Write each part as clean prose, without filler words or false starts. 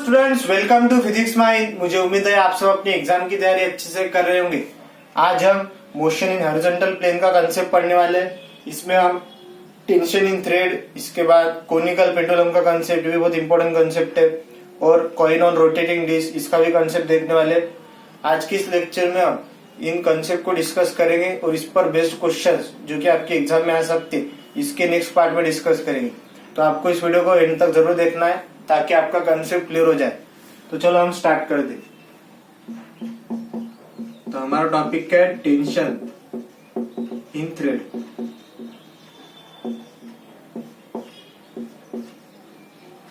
Students, welcome to Physics Mind. मुझे उम्मीद है आप सब अपनी एग्जाम की तैयारी अच्छे से कर रहे होंगे। आज हम मोशन इन हॉरिजॉन्टल प्लेन का कंसेप्ट पढ़ने वाले हैं। इसमें हम टेंशन इन थ्रेड, इसके बाद कोनिकल पेंडुलम का कंसेप्ट, भी बहुत इंपॉर्टेंट कंसेप्ट है, और कॉइन ऑन रोटेटिंग डिस्क, इसका भी कंसेप्ट देखने वाले हैं। आज के इस लेक्चर में हम इन कंसेप्ट को डिस्कस करेंगे और इस पर बेस्ड क्वेश्चंस जो कि आपके एग्जाम में आ सकते हैं, इसके नेक्स्ट पार्ट में डिस्कस करेंगे। तो आपको इस वीडियो को एंड तक जरूर देखना है ताकि आपका कंसेप्ट क्लियर हो जाए। तो चलो हम स्टार्ट कर दें। तो हमारा टॉपिक क्या है? Tension in thread.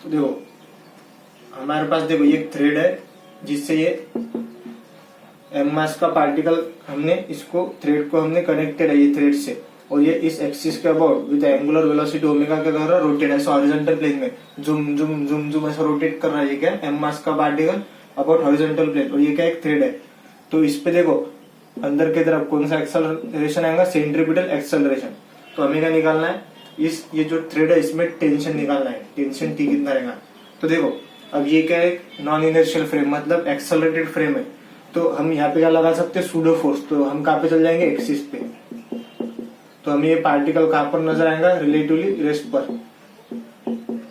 तो देखो हमारे पास देखो ये थ्रेड है जिससे ये एम मास का पार्टिकल हमने इसको थ्रेड को हमने कनेक्टेड है ये थ्रेड से, और ये इस एक्सिस के about with angular velocity omega के द्वारा रोटेट ऐसा हॉरिजॉन्टल प्लेन में जुम जुम जुम जुम ऐसा रोटेट कर रहा है। ये क्या है? एम मास का पार्टिकल अबाउट हॉरिजॉन्टल प्लेन, और ये क्या एक थ्रेड है। तो इस पे देखो अंदर की तरफ कौन सा एक्सेलरेशन आएगा? Centripetal acceleration. तो हमें क्या निकालना है? ये जो थ्रेड है इसमें टेंशन निकालना है। टेंशन टी कितना रहेगा? तो देखो अब ये क्या है? नॉन इनर्शियल फ्रेम मतलब एक्सेलरेटेड फ्रेम है। तो हम यहाँ पे क्या लगा सकते हैं? Pseudo force. तो हम कहाँ पे चल जाएंगे? एक्सिस पे। तो हमें ये पार्टिकल कहां पर नजर आएगा? रिलेटिवली रेस्ट पर।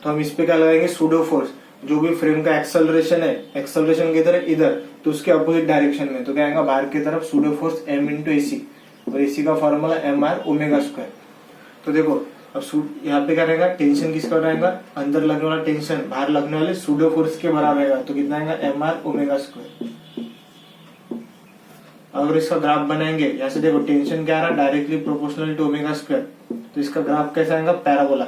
तो हम इस पे क्या लगाएंगे? Pseudo force. जो भी फ्रेम का एक्सेलरेशन है, एक्सेलरेशन किधर है? इधर, तो उसके अपोजिट डायरेक्शन में। तो क्या आएगा? बाहर की तरफ pseudo force m into AC, और एसी का formula M R omega square. तो देखो अब यहाँ पे क्या रहेगा? टेंशन किसका रहेगा? अंदर लगने वाला टेंशन बाहर लगने वाले सूडो फोर्स के बराबर रहेगा। तो कितना आएगा? M R omega square. अगर इसका ग्राफ बनाएंगे, यहाँ से देखो टेंशन क्या आ रहा है? Directly proportional to omega square. तो इसका ग्राफ कैसा आएगा? पैराबोला।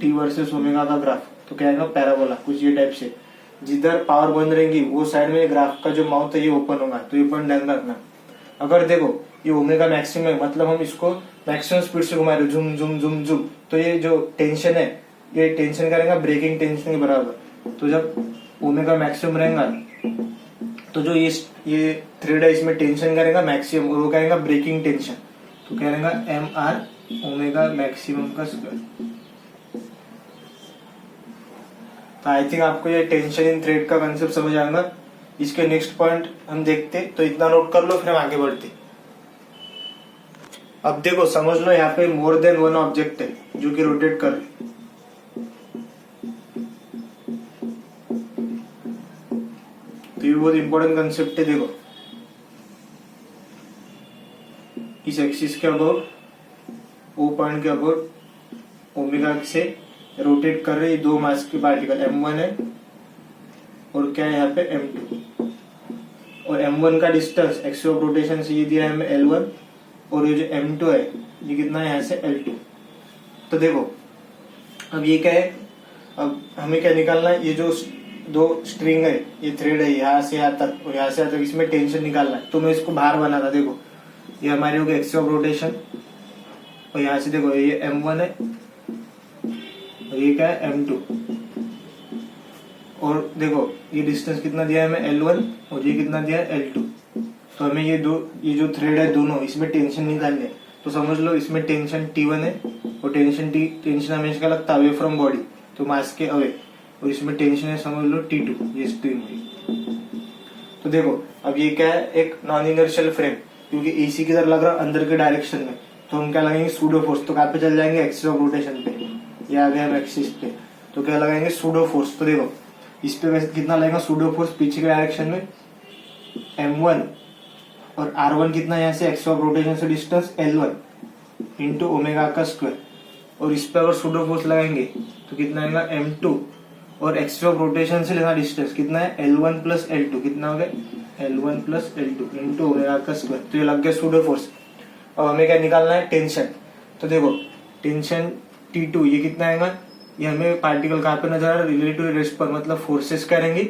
टी वर्सेस ओमेगा का ग्राफ तो क्या आएगा? पैराबोला, कुछ ये टाइप से। जिधर पावर बंद रहेगी वो साइड में ग्राफ का जो माउथ है ये ओपन होगा। तो ये पॉइंट ध्यान रखना। अगर देखो ये ओमेगा मैक्सिमम है, मतलब हम इसको मैक्सिमम स्पीड से घुमा रहे झुम झुम झुम झुम, तो ये जो टेंशन है ये टेंशन करेगा ब्रेकिंग टेंशन के बराबर। तो जब ओमेगा मैक्सिमम रहेगा तो जो ये थ्रेड है इसमें टेंशन करेगा मैक्सिमम, और वो कहेगा ब्रेकिंग टेंशन। तो क्या रहेगा? एम आर ओमेगा मैक्सिमम का स्क्वायर। तो आई थिंक आपको ये टेंशन इन थ्रेड का कंसेप्ट समझ आएगा। इसके नेक्स्ट पॉइंट हम देखते, तो इतना नोट कर लो फिर हम आगे बढ़ते। अब देखो समझ लो यहाँ पे मोर देन वन ऑब्जेक्ट है जो कि रोटेट कर रहे। तो ये बहुत इंपॉर्टेंट कंसेप्ट है। देखो इस एक्सिस के अबाउट, ओ पॉइंट के अबाउट ओमेगा से रोटेट कर रहे दो मास के पार्टिकल m1 है और क्या है यहाँ पे m2, और m1 का डिस्टेंस एक्सिस ऑफ रोटेशन से ये दिया है हमें L1, और ये जो m2 है ये कितना है यहाँ से L2। तो देखो अब ये क्या है? अब हमें क्या निकालना है? ये जो दो स्ट्रिंग है, ये थ्रेड है, यहाँ से यहाँ तक और यहाँ से यहाँ तक, इसमें टेंशन निकालना है। तो मैं इसको बाहर बना था। देखो ये हमारी हो गई एक्सिस ऑफ रोटेशन, और यहाँ से देखो ये m1 है और ये क्या है? m2। और देखो ये डिस्टेंस कितना दिया है हमें? L1, और ये कितना दिया है? L2। तो हमें ये जो थ्रेड है दोनों, इसमें टेंशन निकालनी है। तो समझ लो इसमें टेंशन T1 है, और टेंशन हमेशा क्या लगता है? अवे फ्रॉम बॉडी, तो मास के अवे। और इसमें टेंशन है समझ लो T2, ये स्ट्रिंग हुई। तो देखो अब ये क्या है? एक नॉन इनर्शियल फ्रेम, क्योंकि एसी की तरफ लग रहा है अंदर के डायरेक्शन में। तो हम क्या लगाएंगे? Pseudo force. तो कहाँ पे चल जाएंगे? एक्सिस ऑफ रोटेशन पे। ये आ गया हम एक्सिस पे, तो क्या लगाएंगे? Pseudo force. तो देखो इस पे कितना लगेगा सूडो फोर्स? पीछे के डायरेक्शन में m1, और r1 कितना यहाँ से एक्सिस ऑफ रोटेशन से डिस्टेंस L1 इंटू ओमेगा का स्क्वायर। और इस पे अगर सूडो फोर्स लगाएंगे तो कितना आएगा? m2, और एक्सिस ऑफ रोटेशन से लेना डिस्टेंस कितना है? L1 plus L2। कितना हो गया? L1 plus L2 into omega का स्क्वायर। तो ये लग गया सूडो फोर्स। अब हमें क्या निकालना है? टेंशन। तो देखो टेंशन T2 ये कितना आएगा? ये हमें पार्टिकल कहाँ पे नजर आ रहा है? रिलेटिव रेस्ट पर, मतलब फोर्सेस करेंगे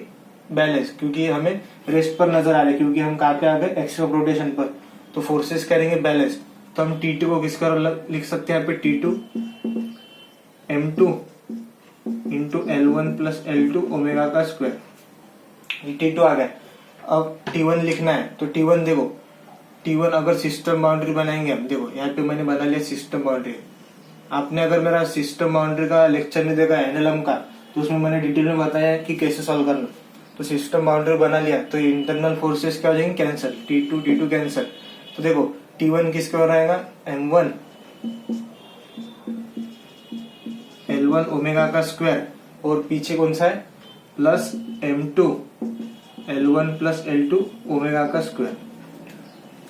बैलेंस, क्योंकि हमें रेस्ट पर नजर आ रहे हैं, क्योंकि हम कहाँ पे आ गए? एक्सिस ऑफ रोटेशन पर। तो फोर्सेस करेंगे बैलेंस। तो हम T2 को किस कर लिख सकते हैं यहाँ पे? T2 m2 into L1 plus L2 omega का स्क्वायर। ये T2 आ गया। अब T1 लिखना है। तो T1 देखो, T1 अगर सिस्टम बाउंड्री बनाएंगे हम, देखो यहाँ पे मैंने बना लिया सिस्टम बाउंड्री। आपने अगर मेरा सिस्टम बाउंड्री का लेक्चर नहीं देखा एनएलएम का, तो उसमें मैंने डिटेल में बताया कि कैसे सॉल्व करना। तो सिस्टम बाउंड्री बना लिया तो इंटरनल फोर्सेस क्या हो जाएंगे, कैंसिल, T2 कैंसिल। तो देखो T1 किसके बराबर आएगा, M1 L1 ओमेगा का स्क्वायर, और पीछे कौन सा है, plus M2 L1 plus L2 omega का स्क्वायर।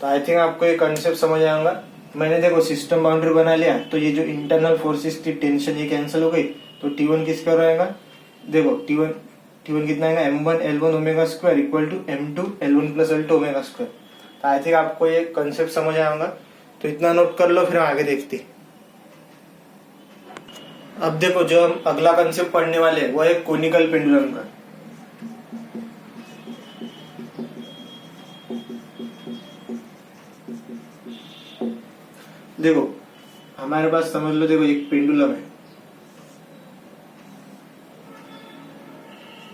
तो आई थिंक आपको ये कंसेप्ट समझ आएगा। मैंने देखो सिस्टम बाउंड्री बना लिया तो ये जो इंटरनल फोर्सेस थी, टेंशन, ये कैंसिल हो गई। तो T1 किसका रहेगा, देखो T1 कितना आएगा, M1 L1 omega square equal to M2 L1 plus L2 omega square. तो आई थिंक आपको ये कंसेप्ट समझ आएगा। तो इतना नोट कर लो, फिर आगे देखते। अब देखो जो हम अगला कंसेप्ट पढ़ने वाले हैं वो है कोनिकल पेंडुलम का। देखो हमारे पास समझ लो, देखो एक पेंडुलम है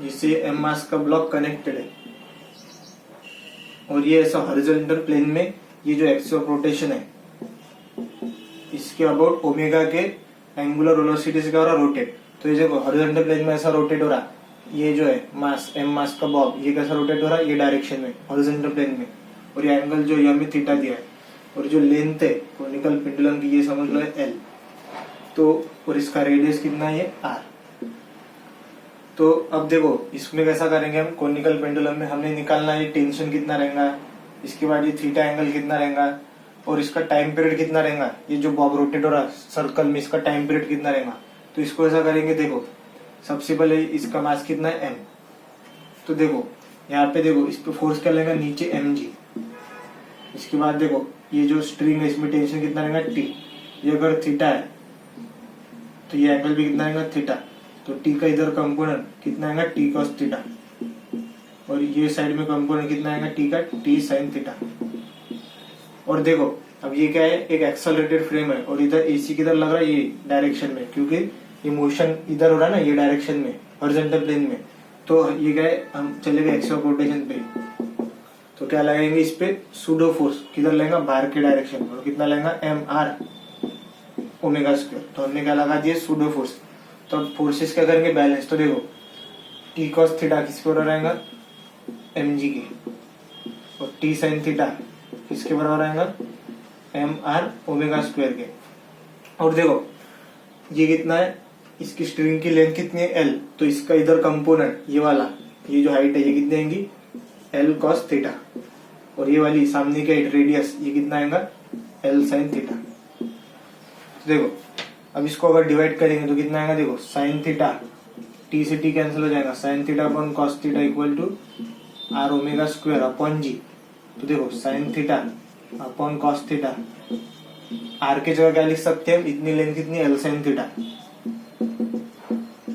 जिससे एम मास का ब्लॉक कनेक्टेड है, और ये ऐसा हॉरिजॉन्टल प्लेन में ये जो एक्सिस ऑफ रोटेशन है इसके अबाउट ओमेगा के एंगुलर वेलोसिटी से क्या हो रहा, रोटेट। तो ये देखो हॉरिजॉन्टल प्लेन में ऐसा रोटेट हो रहा, ये जो है मास एम मास का बॉब ये कैसा रोटेट हो रहा है, ये डायरेक्शन में हॉरिजॉन्टल प्लेन में, और ये एंगल जो ये हमें थीटा दिया है, और जो लेंथ है कोनिकल पेंडुलम की ये समझ लो है L। तो और इसका रेडियस कितना है, ये R। तो अब देखो इसमें कैसा करेंगे हम, कोनिकल पेंडुलम में हमने निकालना है टेंशन कितना रहेगा, इसके बाद ये थीटा एंगल कितना रहेगा, और इसका टाइम पीरियड कितना रहेगा, ये जो बॉब रोटेट हो रहा सर्कल में इसका टाइम पीरियड कितना रहेगा। तो इसको ऐसा करेंगे, देखो सबसे पहले इसका मास कितना है, M। तो देखो यहाँ पे देखो इस पे फोर्स क्या लगेगा, नीचे mg। इसके बाद देखो ये जो स्ट्रिंग है इसमें टेंशन कितना रहेगा, T। ये अगर थीटा है तो ये एंगल भी कितना रहेगा, थीटा। तो T का इधर कंपोनेंट कितना आएगा, T cos थीटा, और ये साइड में कंपोनेंट कितना आएगा, T का T sin थीटा। और देखो अब ये क्या है, एक एक्सेलरेटेड फ्रेम है, और इधर AC किधर लग रहा है, ये डायरेक्शन में, क्योंकि ये मोशन इधर हो रहा है ना, ये डायरेक्शन में हॉरिजॉन्टल प्लेन में। तो ये क्या है, हम चले गए एक्सिस ऑफ रोटेशन पे, तो क्या लगाएंगे इस पे, सूडो फोर्स किधर लेगा, बाहर के डायरेक्शन में, और कितना लेगा, MR ओमेगा स्क्वायर। तो हमने क्या लगा दिया, सूडो फोर्स। तो अब फोर्सेस क्या करेंगे, बैलेंस। तो देखो T cos थीटा किसके बराबर आएगा, mg के, और T sin थीटा किसके बराबर आएगा, MR ओमेगा स्क्वायर के। और देखो ये कितना है, इसकी स्ट्रिंग की लेंथ कितनी है, L। तो इसका इधर कंपोनेंट ये वाला, ये जो हाइट है ये कितनी आएंगी, L cos थीटा, और ये वाली सामने की हाइट रेडियस ये कितना आएगा, L sin थीटा। तो देखो अब इसको अगर डिवाइड करेंगे तो कितना आएगा, देखो साइन थीटा, T से T कैंसिल हो जाएगा, sine theta upon cos theta equal to R omega square upon G। तो देखो sine theta upon cos theta, R के जगह क्या लिख सकते हैं, इतनी लेंथ कितनी, L sine theta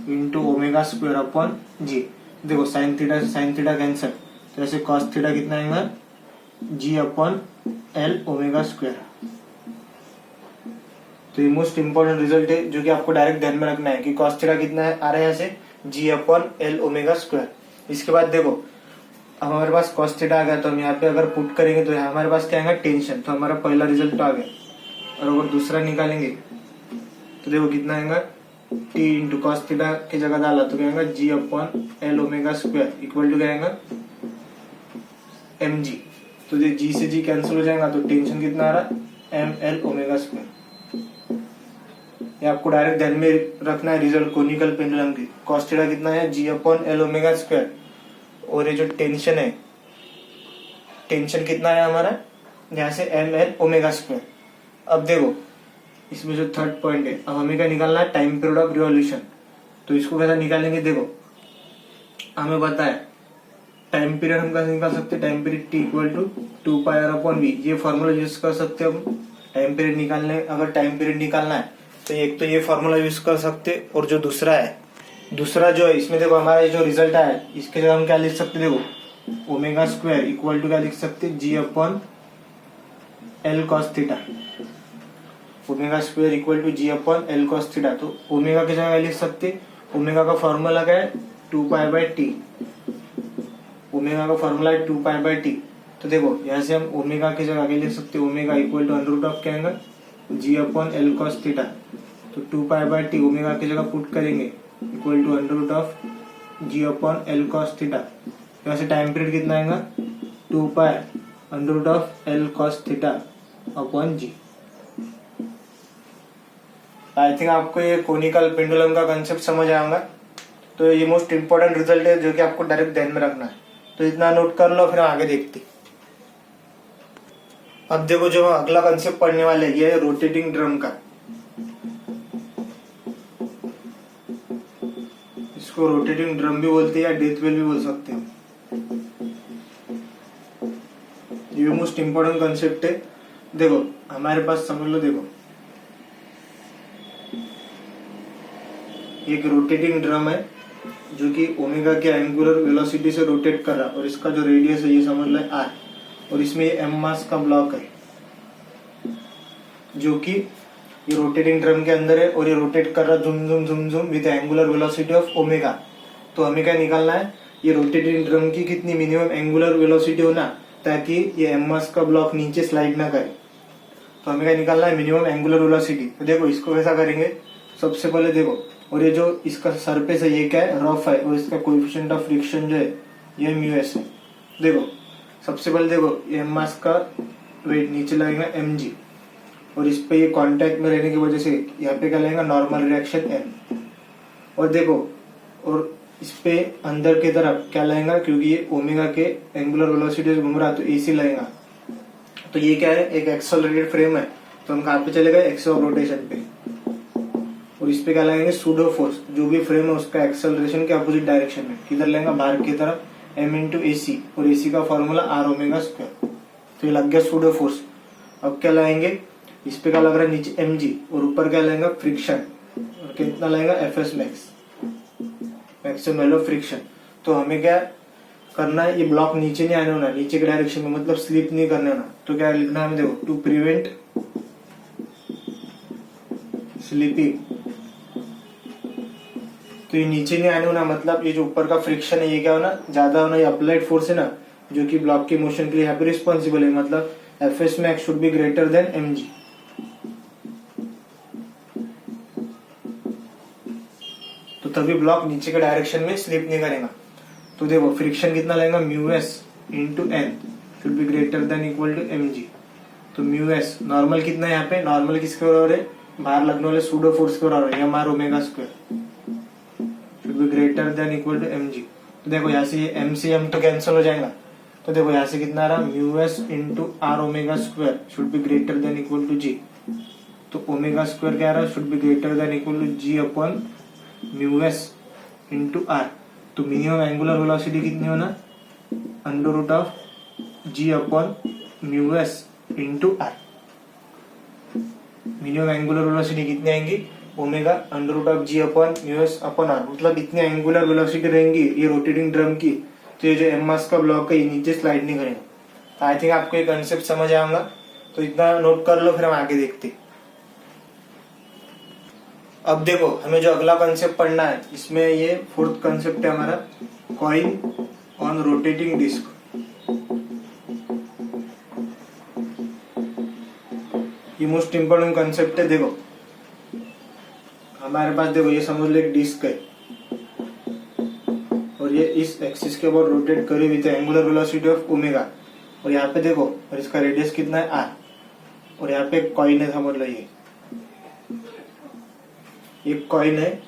into omega square upon G। देखो साइन थीटा से साइन थीटा कैंसिल, तो ऐसे कॉस थीटा कितना आएगा, G upon L omega square. तो ये मोस्ट इंपोर्टेंट रिजल्ट है जो कि आपको डायरेक्ट ध्यान में रखना है कि कॉस थीटा कितना है, आ रहा है यहाँ से G upon L omega square. इसके बाद देखो अब हमारे पास कॉस थीटा आ गया, तो हम यहाँ पे अगर पुट करेंगे तो हमारे पास क्या आएगा, टेंशन। तो हमारा पहला रिजल्ट आ गया, और अगर दूसरा निकालेंगे तो देखो कितना आएगा, T इंटू कॉस थीटा की जगह डाला तो क्या आएगा, G upon L omega square equal to क्या आएगा, mg। तो ये G से G कैंसिल हो जाएगा, तो टेंशन कितना आ रहा है, ML ओमेगा स्क्वायर। ये आपको डायरेक्ट ध्यान में रखना है रिजल्ट कोनिकल पेंडुलम की। कॉस थीटा कितना है, G upon L omega square, और ये जो टेंशन है, टेंशन कितना है हमारा, यहाँ से ML ओमेगा स्क्वायर। अब देखो इसमें जो थर्ड पॉइंट है, अब हमें क्या निकालना है, टाइम पीरियड ऑफ रिवॉल्यूशन। तो इसको कैसा निकालेंगे, देखो हमें पता है टाइम पीरियड हम कैसे निकाल सकते हैं, time period T equal to 2πr/v। ये फॉर्मूला यूज कर सकते हैं हम टाइम पीरियड निकालने। अगर टाइम पीरियड निकालना है तो एक तो ये फॉर्मूला यूज कर सकते, और जो दूसरा है, दूसरा जो है इसमें देखो हमारा जो रिजल्ट आया इसके जगह हम क्या लिख सकते, देखो ओमेगा स्क्वायर इक्वल टू क्या लिख सकते, G upon L cos theta. Omega square equal to G upon L cos theta. तो ओमेगा की जगह लिख सकते, ओमेगा का फॉर्मूला क्या है, 2π/t। ओमेगा का फॉर्मूला है 2π/t। तो देखो यहाँ से हम ओमेगा की जगह आगे लिख सकते, omega equal to under root of क्या आएगा, G upon L cos theta. तो 2π/t ओमेगा की जगह पुट करेंगे equal to under root of G upon L cos theta. यहाँ से टाइम पीरियड कितना आएगा 2 pi under root of L cos theta upon G. I think आपको ये कोनिकल पेंडुलम का कंसेप्ट समझ आएगा। तो ये मोस्ट इंपॉर्टेंट रिजल्ट है जो कि आपको डायरेक्ट ध्यान में रखना है। तो इतना नोट कर लो, फिर आगे देखते। अब देखो जो अगला कंसेप्ट पढ़ने वाले ये है रोटेटिंग ड्रम का। इसको रोटेटिंग ड्रम भी बोलते हैं या डेथ बेल भी बोल सकते हैं। ये मोस्ट इंपॉर्टेंट कंसेप्ट है। देखो हमारे पास समझ लो, देखो एक रोटेटिंग ड्रम है जो कि ओमेगा के एंगुलर वेलोसिटी से रोटेट कर रहा है और इसका जो रेडियस है ये समझ लो आर, और इसमें ये एम मास का ब्लॉक है जो कि ये रोटेटिंग ड्रम के अंदर है और ये रोटेट कर रहा है झुम झुम झुम झुम with angular velocity of omega. तो हमें क्या निकालना है, ये रोटेटिंग ड्रम की कितनी मिनिमम एंगुलर वेलोसिटी होना ताकि ये एम मास का ब्लॉक नीचे स्लाइड ना करे। तो हमें क्या निकालना है, मिनिमम एंगुलर वेलोसिटी। तो देखो इसको कैसा करेंगे, सबसे पहले देखो, और ये जो इसका सरफेस है ये क्या है, रफ है, और इसका कोएफिशिएंट ऑफ फ्रिक्शन जो है ये म्यू एस है। देखो सबसे पहले देखो एम मास का वेट नीचे लगेगा एम जी, और इस पे ये कांटेक्ट में रहने की वजह से यहाँ पे क्या लगेगा नॉर्मल रिएक्शन एम। और देखो और इस पे अंदर की तरफ क्या लगेगा, क्योंकि ये ओमेगा के एंगुलर वेलोसिटी से घूम रहा है तो एसी लगेगा। तो ये क्या है, एक एक्सेलरेटेड फ्रेम है, तो हम कहाँ पे चले गए, एक्सिस ऑफ रोटेशन पे। और इस पे क्या लगेंगे सूडो फोर्स, जो भी फ्रेम है उसका एक्सेलरेशन के अपोजिट डायरेक्शन में किधर लगेगा, बाहर की तरफ एम इंटू ए सी, और ए सी का फॉर्मूला आर ओमेगा स्क्वायर। तो ये लग गया सूडो फोर्स। अब क्या लाएंगे, इस पे क्या लग रहा है नीचे एम जी, और ऊपर क्या लगेगा फ्रिक्शन, और कितना लगेगा F S max, maximum value of friction. तो हमें क्या करना है, ये ब्लॉक नीचे नहीं आने होना, नीचे के डायरेक्शन में, मतलब स्लिप नहीं करने होना। तो क्या लिखना है हमें, देखो टू प्रिवेंट स्लिपिंग। तो ये नीचे नहीं आने होना, मतलब ये जो ऊपर का फ्रिक्शन है ये क्या होना, ज्यादा होना। ये अप्लाइड फोर्स है ना जो कि ब्लॉक के मोशन के लिए यहाँ पे रिस्पॉन्सिबल है, मतलब F S max should be greater than M G. तो तभी ब्लॉक नीचे के डायरेक्शन में स्लिप नहीं करेगा। तो देखो फ्रिक्शन कितना लगेगा, mu S into N should be greater than equal to M G. तो म्यू एस नॉर्मल कितना है यहाँ पे, नॉर्मल किसके बराबर है, बाहर लगने वाले सूडो फोर्स के बराबर है, M R omega square should be greater than equal to M G. तो देखो यहाँ से एम सी एम तो कैंसिल हो जाएगा। तो देखो यहाँ से कितना आ रहा, mu S into R omega square should be greater than equal to G. तो ओमेगा स्क्वायर क्या आ रहा है, should be greater than equal to G upon mu S into R. तो मिनिमम एंगुलर वेलोसिटी कितनी होना, under root of G upon mu S into R. Minimum angular velocity कितनी आएंगी, omega under root of G upon mu S upon R. मतलब इतनी angular velocity रहेंगी ये rotating drum की, तो ये जो एम मास का ब्लॉक है ये नीचे स्लाइड नहीं करेगा। तो आई थिंक आपको ये कंसेप्ट समझ आएगा। तो इतना नोट कर लो, फिर हम आगे देखते। अब देखो हमें जो अगला कंसेप्ट पढ़ना है, इसमें ये फोर्थ कंसेप्ट है हमारा कॉइन ऑन रोटेटिंग डिस्क। ये मोस्ट इंपोर्टेंट कंसेप्ट है। देखो हमारे पास देखो ये समझ लो एक डिस्क है और ये इस एक्सिस के ऊपर रोटेट करे with angular velocity of omega, और यहाँ पे देखो और इसका रेडियस कितना है आर, और यहाँ पे एक कॉइन है, समझ लो ये एक कॉइन है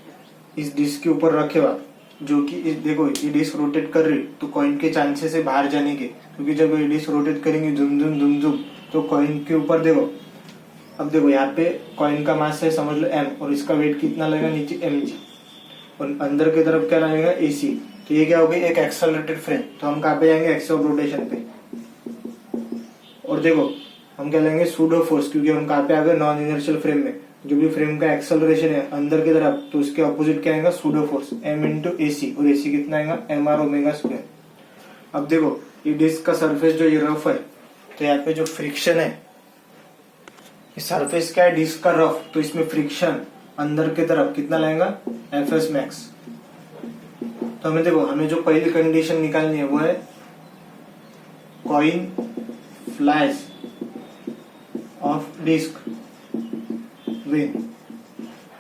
इस डिस्क के ऊपर रखे हुआ, जो कि इस देखो ये डिस्क रोटेट कर रही, तो कॉइन के चांसेस है बाहर जाने के, क्योंकि जब ये डिस्क रोटेट करेंगे झुम झुम झुम झुम तो कॉइन के ऊपर देखो। अब देखो यहाँ पे कॉइन का मास है समझ लो m, और इसका वेट कितना लगेगा नीचे mg, और अंदर की तरफ क्या लगेगा ac। तो ये क्या हो गई, एक एक्सेलरेटेड फ्रेम। तो हम कहाँ पे जाएंगे, एक्सिस ऑफ रोटेशन पे। और देखो हम क्या लेंगे सूडो फोर्स, क्योंकि हम कहाँ पे आ गए, नॉन इनर्शियल फ्रेम में। जो भी फ्रेम का एक्सेलरेशन है अंदर की तरफ, तो उसके अपोजिट क्या आएगा, pseudo force m into ac, और ac कितना आएगा, एम आर ओमेगा स्क्वायर। अब देखो ये डिस्क का सरफेस जो ये रफ है, तो यहाँ पे जो फ्रिक्शन है, सरफेस क्या है डिस्क का रफ, तो इसमें फ्रिक्शन अंदर की तरफ कितना लगेगा, एफ एस मैक्स। तो हमें देखो हमें जो पहली कंडीशन निकालनी है वो है coin flies off disc when,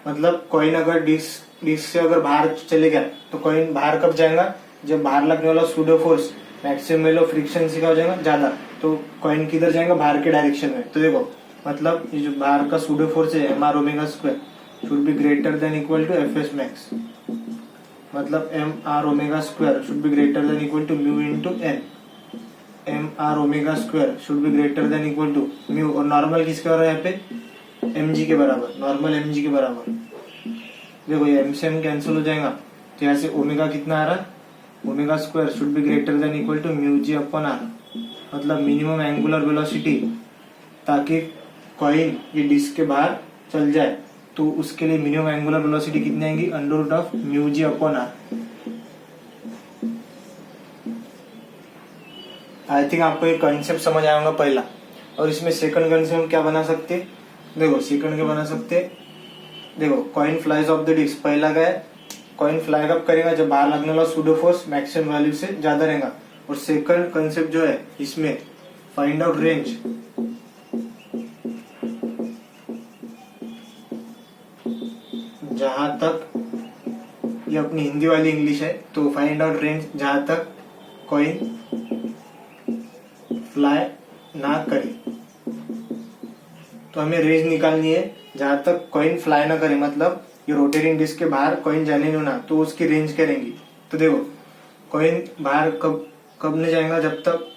मतलब कॉइन अगर डिस्क डिस्क से अगर बाहर चले गया तो कॉइन बाहर कब जाएगा, जब बाहर लगने वाला सूडो फोर्स मैक्सिमम वेलो फ्रिक्शन से क्या हो जाएगा ज्यादा, तो कॉइन किधर जाएगा, बाहर के डायरेक्शन में। तो देखो मतलब ये जो बाहर का सूडो फोर्स है M R omega square should be greater than equal to F S max, मतलब M R omega square should be greater than equal to mu into N. M R omega square should be greater than equal to mu, और normal किसके बराबर है यहाँ पे, M G के बराबर, normal M जी के बराबर। देखो ये एम से एम कैंसिल हो जाएगा, तो यहाँ से ओमेगा कितना आ रहा, omega square should be greater than equal to mu G upon R, मतलब मिनिमम एंगुलर वेलोसिटी, ताकि कॉइन ये डिस्क के बाहर चल जाए तो उसके लिए मिनिमम एंगुलर वेलोसिटी कितनी आएंगी, under root of mu G upon R. I think आपको ये कॉन्सेप्ट समझ आया होगा पहला। और इसमें सेकंड कॉन्सेप्ट हम क्या बना सकते, देखो सेकंड क्या बना सकते, देखो coin flies off the disc, पहला क्या है, कॉइन फ्लाई कब करेगा, जब बाहर लगने वाला सूडो फोर्स मैक्सिमम वैल्यू से ज्यादा रहेगा। और सेकंड कॉन्सेप्ट जो है इसमें फाइंड आउट रेंज, जहां तक ये अपनी हिंदी वाली इंग्लिश है, तो फाइंड आउट रेंज जहां तक कॉइन फ्लाई ना करे, तो हमें रेंज निकालनी है जहां तक कॉइन फ्लाई ना करे, मतलब ये रोटेटिंग डिस्क के बाहर कॉइन जाने नहीं होना, तो उसकी रेंज क्या रहेंगी। तो देखो कॉइन बाहर कब नहीं जाएगा, जब तक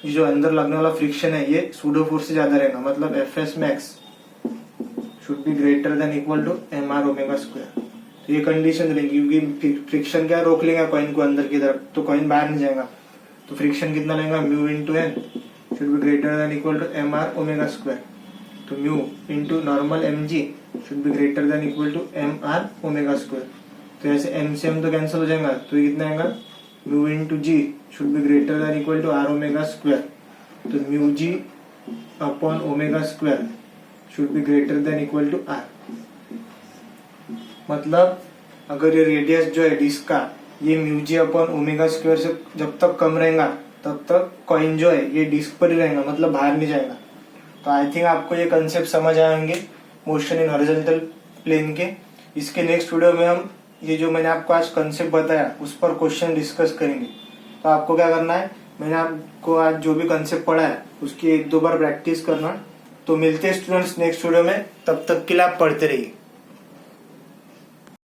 ये जो अंदर लगने वाला फ्रिक्शन है ये सूडो फोर्स से ज्यादा रहेगा, मतलब F S max should be greater than equal to M R omega square. तो ये कंडीशन रहेगी, क्योंकि फ्रिक्शन क्या रोक लेगा कॉइन को अंदर की तरफ, तो कॉइन बाहर नहीं जाएगा। तो फ्रिक्शन कितना लेगा, mu into N should be greater than equal to M R omega square. तो mu into normal M G should be greater than equal to M R omega square. तो ऐसे एम से एम तो cancel हो जाएगा, तो ये कितना आएगा, mu into G should be greater than equal to R omega square. तो mu G upon omega square should be greater than equal to R. मतलब अगर ये रेडियस जो है डिस्क का ये mu G upon omega square से जब तक कम रहेगा तब तक कॉइन जो है ये डिस्क पर ही रहेगा, मतलब बाहर नहीं जाएगा। तो आई थिंक आपको ये कंसेप्ट समझ आएंगे मोशन इन हॉरिजॉन्टल प्लेन के। इसके नेक्स्ट वीडियो में हम ये जो मैंने आपको आज कंसेप्ट बताया उस पर क्वेश्चन डिस्कस करेंगे। तो आपको क्या करना है, मैंने आपको आज जो भी कंसेप्ट पढ़ा है उसकी 1-2 बार प्रैक्टिस करना। तो मिलते हैं स्टूडेंट्स नेक्स्ट वीडियो में, तब तक के लिए आप पढ़ते रहिए।